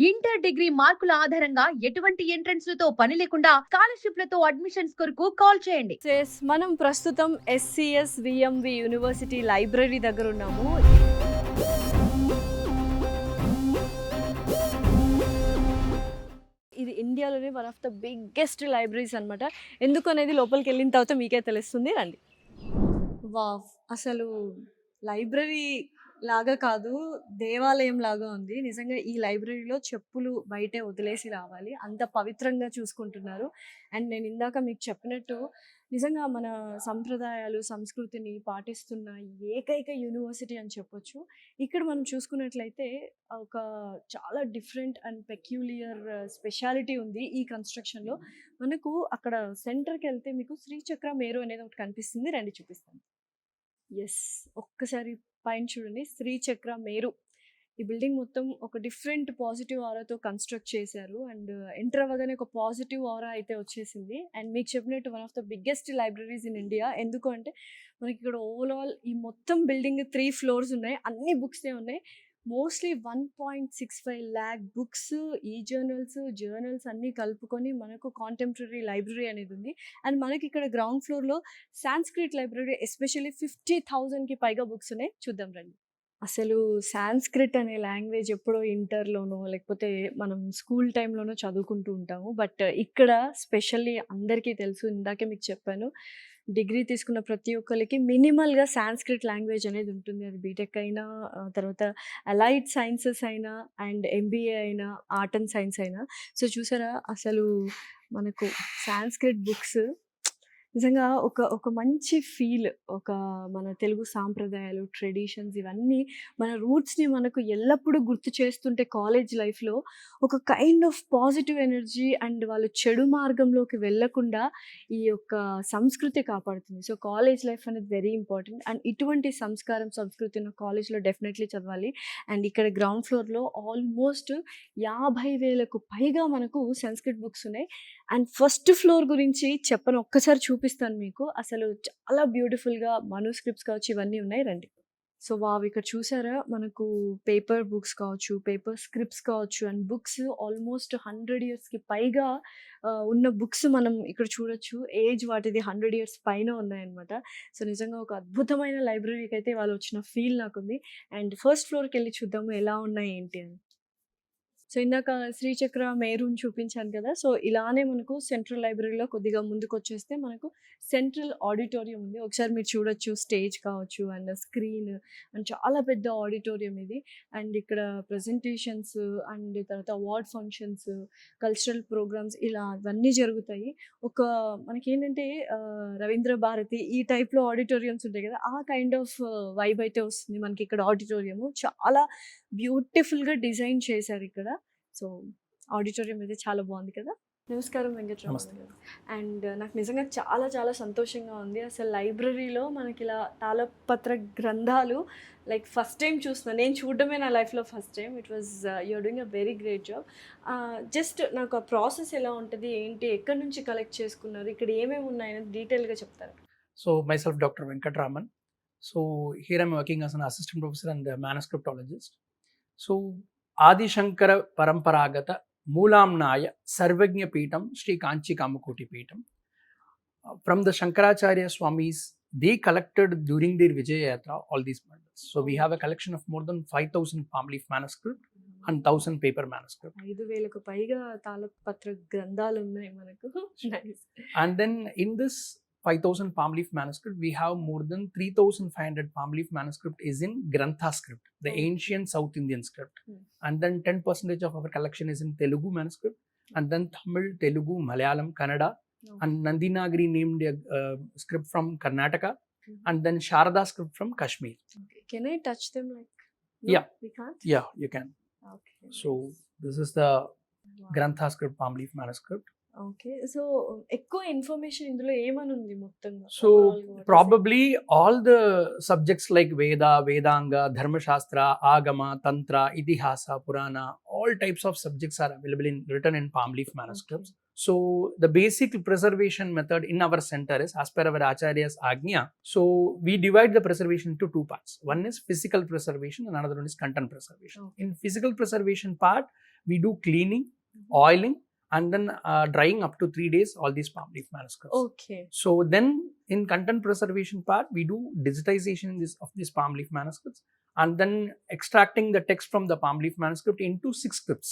Inter degree మార్కుల ఆధారంగా ఎటువంటి ఎంట్రన్స్ లతో పని లేకుండా స్కాలర్షిప్లతో అడ్మిషన్స్ కొరకు కాల్ చేయండి. మనం ప్రస్తుతం ఎస్సిఎస్ విఎంవి యూనివర్సిటీ లైబ్రరీ దగ్గర ఉన్నాము. ఇది ఇండియాలోనే one of the biggest libraries అనమాట. ఎందుకు అనేది లోపలికి వెళ్ళిన తర్వాత మీకే తెలుస్తుంది, రండి. వావ్, అసలు లైబ్రరీ లాగా కాదు, దేవాలయం లాగా ఉంది. నిజంగా ఈ లైబ్రరీలో చెప్పులు బయటే వదిలేసి రావాలి, అంత పవిత్రంగా చూసుకుంటున్నారు. అండ్ నేను ఇందాక మీకు చెప్పినట్టు నిజంగా మన సంప్రదాయాలు సంస్కృతిని పాటిస్తున్న ఏకైక యూనివర్సిటీ అని చెప్పొచ్చు. ఇక్కడ మనం చూసుకున్నట్లయితే ఒక చాలా డిఫరెంట్ అండ్ పెక్యూలియర్ స్పెషాలిటీ ఉంది ఈ కన్స్ట్రక్షన్లో. మనకు అక్కడ సెంటర్కి వెళ్తే మీకు శ్రీచక్ర మేరు అనేది ఒకటి కనిపిస్తుంది, రండి చూపిస్తాను. ఎస్, ఒక్కసారి పైన చూడండి, శ్రీచక్ర మేరు. ఈ బిల్డింగ్ మొత్తం ఒక డిఫరెంట్ పాజిటివ్ ఆరాతో కన్స్ట్రక్ట్ చేశారు. అండ్ ఎంటర్ అవ్వగానే ఒక పాజిటివ్ ఆరా అయితే వచ్చేసింది. అండ్ మీకు చెప్పినట్టు one of the biggest libraries in India. ఎందుకు అంటే మనకి ఇక్కడ ఓవరాల్ ఈ మొత్తం బిల్డింగ్ 3 ఫ్లోర్స్ ఉన్నాయి, అన్ని బుక్సే ఉన్నాయి. మోస్ట్లీ 1.65 lakh బుక్స్, ఈ జర్నల్స్ అన్నీ కలుపుకొని మనకు కాంటెంపరీ లైబ్రరీ అనేది ఉంది. అండ్ మనకి ఇక్కడ గ్రౌండ్ ఫ్లోర్లో సాంస్క్రిట్ లైబ్రరీ, ఎస్పెషల్లీ 50,000కి పైగా బుక్స్ ఉన్నాయి. చూద్దాం రండి. అసలు సాంస్క్రిట్ అనే లాంగ్వేజ్ ఎప్పుడో ఇంటర్లోనో లేకపోతే మనం స్కూల్ టైంలోనో చదువుకుంటూ ఉంటాము. బట్ ఇక్కడ స్పెషల్లీ అందరికీ తెలుసు, ఇందాకే మీకు చెప్పాను, డిగ్రీ తీసుకున్న ప్రతి ఒక్కరికి మినిమల్గా సాంస్క్రిట్ లాంగ్వేజ్ అనేది ఉంటుంది. అది బీటెక్ అయినా, తర్వాత అలైడ్ సైన్సెస్ అయినా, అండ్ ఎంబీఏ అయినా, ఆర్ట్ అండ్ సైన్స్ అయినా. సో చూసారా, అసలు మనకు సాంస్క్రిట్ బుక్స్ నిజంగా ఒక మంచి ఫీల్. ఒక మన తెలుగు సాంప్రదాయాలు, ట్రెడిషన్స్, ఇవన్నీ మన రూట్స్ని మనకు ఎల్లప్పుడూ గుర్తు చేస్తుంటే కాలేజ్ లైఫ్లో ఒక kind of positive energy, and వాళ్ళు చెడు మార్గంలోకి వెళ్ళకుండా ఈ యొక్క సంస్కృతి కాపాడుతుంది. సో కాలేజ్ లైఫ్ అనేది వెరీ ఇంపార్టెంట్. అండ్ ఇటువంటి సంస్కృతి ఉన్న కాలేజ్లో డెఫినెట్లీ చదవాలి. అండ్ ఇక్కడ గ్రౌండ్ ఫ్లోర్లో ఆల్మోస్ట్ 50,000కు పైగా మనకు సంస్కృత్ బుక్స్ ఉన్నాయి. అండ్ ఫస్ట్ ఫ్లోర్ గురించి చెప్పను, ఒక్కసారి చూపిస్తాను మీకు. అసలు చాలా బ్యూటిఫుల్గా మనుస్క్రిప్ట్స్ కావచ్చు, ఇవన్నీ ఉన్నాయి, రండి. సో వావ్, ఇక్కడ చూసారా, మనకు పేపర్ బుక్స్ కావచ్చు, పేపర్ స్క్రిప్ట్స్ కావచ్చు, అండ్ బుక్స్ ఆల్మోస్ట్ 100 yearsకి పైగా ఉన్న బుక్స్ మనం ఇక్కడ చూడొచ్చు. ఏజ్ వాటిది 100 years పైన ఉన్నాయన్నమాట. సో నిజంగా ఒక అద్భుతమైన లైబ్రరీకి అయితే వాళ్ళు వచ్చిన ఫీల్ నాకుంది. అండ్ ఫస్ట్ ఫ్లోర్కి వెళ్ళి చూద్దాము ఎలా ఉన్నాయి ఏంటి అని. సో ఇందాక శ్రీచక్ర మేరుని చూపించాను కదా. సో ఇలానే మనకు సెంట్రల్ లైబ్రరీలో కొద్దిగా ముందుకు వచ్చేస్తే మనకు సెంట్రల్ ఆడిటోరియం ఉంది. ఒకసారి మీరు చూడొచ్చు, స్టేజ్ కావచ్చు అండ్ స్క్రీన్, అండ్ చాలా పెద్ద ఆడిటోరియం ఇది. అండ్ ఇక్కడ ప్రజెంటేషన్స్, అండ్ తర్వాత అవార్డ్ ఫంక్షన్స్, కల్చరల్ ప్రోగ్రామ్స్, ఇలా ఇవన్నీ జరుగుతాయి. ఒక మనకేంటంటే రవీంద్ర భారతి ఈ టైప్లో ఆడిటోరియంస్ ఉంటాయి కదా, ఆ కైండ్ ఆఫ్ వైబ్ అయితే వస్తుంది మనకి ఇక్కడ. ఆడిటోరియము చాలా బ్యూటిఫుల్గా డిజైన్ చేశారు ఇక్కడ. సో ఆడిటోరియం అయితే చాలా బాగుంది కదా. నమస్కారం వెంకటరామన్ గారు. అండ్ నాకు నిజంగా చాలా చాలా సంతోషంగా ఉంది. అసలు లైబ్రరీలో మనకి ఇలా తాళపత్ర గ్రంథాలు లైక్ ఫస్ట్ టైం చూస్తున్నాను. నేను చూడడమే నా లైఫ్లో first time. It was you're doing a very great job. Just నాకు ఆ ప్రాసెస్ ఎలా ఉంటుంది, ఏంటి, ఎక్కడి నుంచి కలెక్ట్ చేసుకున్నారు, ఇక్కడ ఏమేమి ఉన్నాయని డీటెయిల్గా చెప్తారు. So myself, Dr. Venkatraman. So here I'm working as an assistant professor and a manuscriptologist. So Adi Shankara Paramparagata Moolamnaya Sarvagnya Peetam Sri Kanchi Kamakoti Peetam. From the Shankaracharya Swamis, they collected during their Vijaya Yatra all these bundles. So we have a collection of more than 5,000 palm leaf manuscript and 1,000 paper manuscript. 5,000కు పైగా తాళపత్ర గ్రంథాలు ఉన్నాయి మనకు. Nice. And then in this 5,000 palm leaf manuscript, we have more than 3,500 palm leaf manuscript is in Grantha script, the ancient South Indian script. And then 10% of our collection is in Telugu manuscript, and then Tamil, Telugu, Malayalam, Kannada, and Nandinagiri named script from Karnataka, and then Sharada script from Kashmir. Okay. Can I touch them like? No, Yeah. we can't? Yeah, you can. Okay. So this is the Grantha script palm leaf manuscript. Okay. So ఎక్కువ information ఇందులో ఏమని ఉంది మొత్తంగా? So probably all the subjects like Veda, Vedanga, Dharma Shastra, Agama, Tantra, Itihasa, Purana, all types of subjects are available written in palm leaf manuscripts. Okay. So the basic preservation method in our center is as per our Acharya's Agnya. So we divide the preservation into two parts. One is physical preservation and another one is content preservation. Okay. In physical preservation part, we do cleaning, oiling, and then drying up to 3 days all these palm leaf manuscripts. Okay. So then in content preservation part, we do digitization of these palm leaf manuscripts and then extracting the text from the palm leaf manuscript into 6 scripts.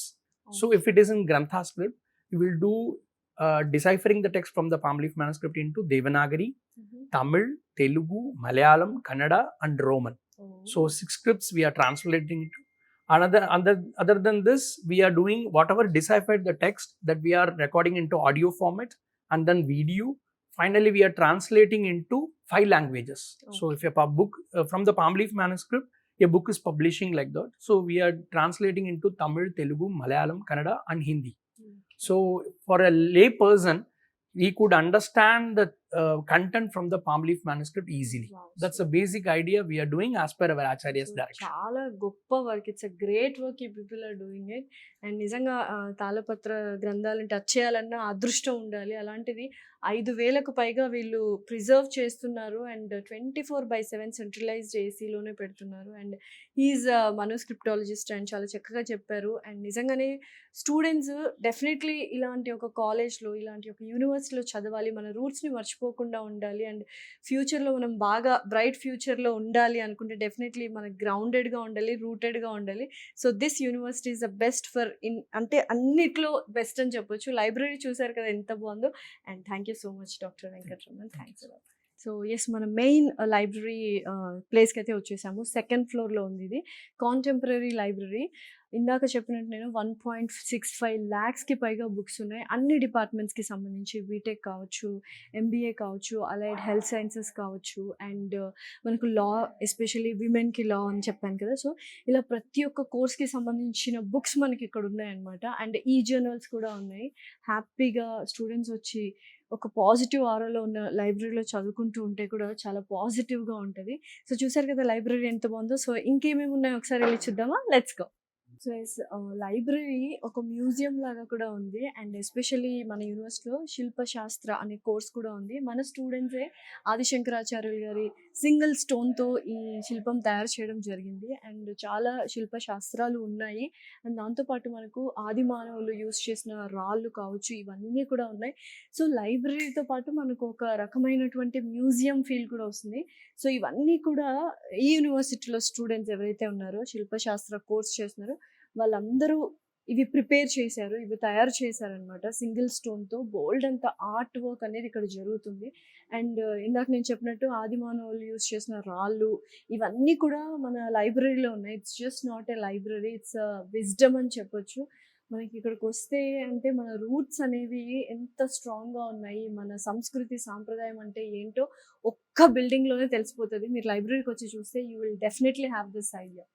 So if it is in Grantha script, we will do deciphering the text from the palm leaf manuscript into Devanagari, Tamil, Telugu, Malayalam, Kannada, and Roman. So 6 scripts we are translating into. Other than this, we are doing whatever deciphered the text that we are recording into audio format and then video. Finally, we are translating into 5 languages. So if a book from the palm leaf manuscript, a book is publishing like that. So we are translating into Tamil, Telugu, Malayalam, Kannada, and Hindi. So for a lay person, he could understand the content from the palm leaf manuscript easily. Wow, That's the basic idea we are doing as per our Acharya's direction. చాలా గొప్ప work. It's a great work. ఈ people are doing it. And నిజంగా తాళపత్ర గ్రంథాలను touch చేయాలన్న అదృష్టం ఉండాలి. అలాంటిది 5,000కు పైగా వీళ్ళు ప్రిజర్వ్ చేస్తున్నారు అండ్ 24/7 సెంట్రలైజ్డ్ ఏసీలోనే పెడుతున్నారు. అండ్ హీఈస్ మనోస్క్రిప్టాలజిస్ట్ అండ్ చాలా చక్కగా చెప్పారు. అండ్ నిజంగానే స్టూడెంట్స్ డెఫినెట్లీ ఇలాంటి ఒక కాలేజ్లో, ఇలాంటి ఒక యూనివర్సిటీలో చదవాలి, మన రూట్స్ని మర్చిపోకుండా ఉండాలి. అండ్ ఫ్యూచర్లో మనం బాగా బ్రైట్ ఫ్యూచర్లో ఉండాలి అనుకుంటే డెఫినెట్లీ మన గ్రౌండెడ్గా ఉండాలి, రూటెడ్గా ఉండాలి. So this university is the best for అంటే అన్నిట్లో బెస్ట్ అని చెప్పొచ్చు. లైబ్రరీ చూసారు కదా ఎంత బాగుందో. And thank you so much doctor Venkataraman. Thanks a lot. So yes, మన మెయిన్ లైబ్రరీ ప్లేస్కి అయితే వచ్చేసాము. 2nd ఫ్లోర్లో ఉంది ఇది. Contemporary library. ఇందాక చెప్పినట్టు నేను 1.65 lakhsకి పైగా బుక్స్ ఉన్నాయి. అన్ని డిపార్ట్మెంట్స్కి సంబంధించి బీటెక్ కావచ్చు, ఎంబీఏ కావచ్చు, అలైడ్ హెల్త్ సైన్సెస్ కావచ్చు, అండ్ మనకు లా, ఎస్పెషల్లీ విమెన్కి లా అని చెప్పాను కదా. సో ఇలా ప్రతి ఒక్క కోర్స్కి సంబంధించిన బుక్స్ మనకి ఇక్కడ ఉన్నాయన్నమాట. అండ్ ఈ జర్నల్స్ కూడా ఉన్నాయి. హ్యాపీగా స్టూడెంట్స్ వచ్చి ఒక పాజిటివ్ ఆరాలో ఉన్న లైబ్రరీలో చదువుకుంటూ ఉంటే కూడా చాలా పాజిటివ్గా ఉంటుంది. సో చూసారు కదా లైబ్రరీ ఎంత బాగుందో. సో ఇంకేమేమి ఉన్నాయో ఒకసారి వెళ్ళి చూద్దామా? Let's go. So yes, library ఒక మ్యూజియం లాగా కూడా ఉంది. అండ్ ఎస్పెషల్లీ మన యూనివర్సిటీలో శిల్పశాస్త్ర అనే కోర్స్ కూడా ఉంది. మన స్టూడెంట్సే ఆదిశంకరాచార్యులు గారి సింగిల్ స్టోన్తో ఈ శిల్పం తయారు చేయడం జరిగింది. అండ్ చాలా శిల్పశాస్త్రాలు ఉన్నాయి. అండ్ దాంతోపాటు మనకు ఆది మానవులు యూజ్ చేసిన రాళ్ళు కావచ్చు, ఇవన్నీ కూడా ఉన్నాయి. సో లైబ్రరీతో పాటు మనకు ఒక రకమైనటువంటి మ్యూజియం ఫీల్ కూడా వస్తుంది. సో ఇవన్నీ కూడా ఈ యూనివర్సిటీలో స్టూడెంట్స్ ఎవరైతే ఉన్నారో శిల్పశాస్త్ర కోర్స్ చేస్తున్నారో వాళ్ళందరూ ఇవి ప్రిపేర్ చేశారు, ఇవి తయారు చేశారనమాట. సింగిల్ స్టోన్తో బోల్డ్ అంత ఆర్ట్ వర్క్ అనేది ఇక్కడ జరుగుతుంది. అండ్ ఇందాక నేను చెప్పినట్టు ఆది మానవులు యూజ్ చేసిన రాళ్ళు ఇవన్నీ కూడా మన లైబ్రరీలో ఉన్నాయి. It's just not a library, it's wisdom అని చెప్పొచ్చు. మనకి ఇక్కడికి వస్తే అంటే మన రూట్స్ అనేవి ఎంత స్ట్రాంగ్గా ఉన్నాయి, మన సంస్కృతి సాంప్రదాయం అంటే ఏంటో ఒక్క బిల్డింగ్లోనే తెలిసిపోతుంది. మీరు లైబ్రరీకి వచ్చి చూస్తే you will definitely have this idea.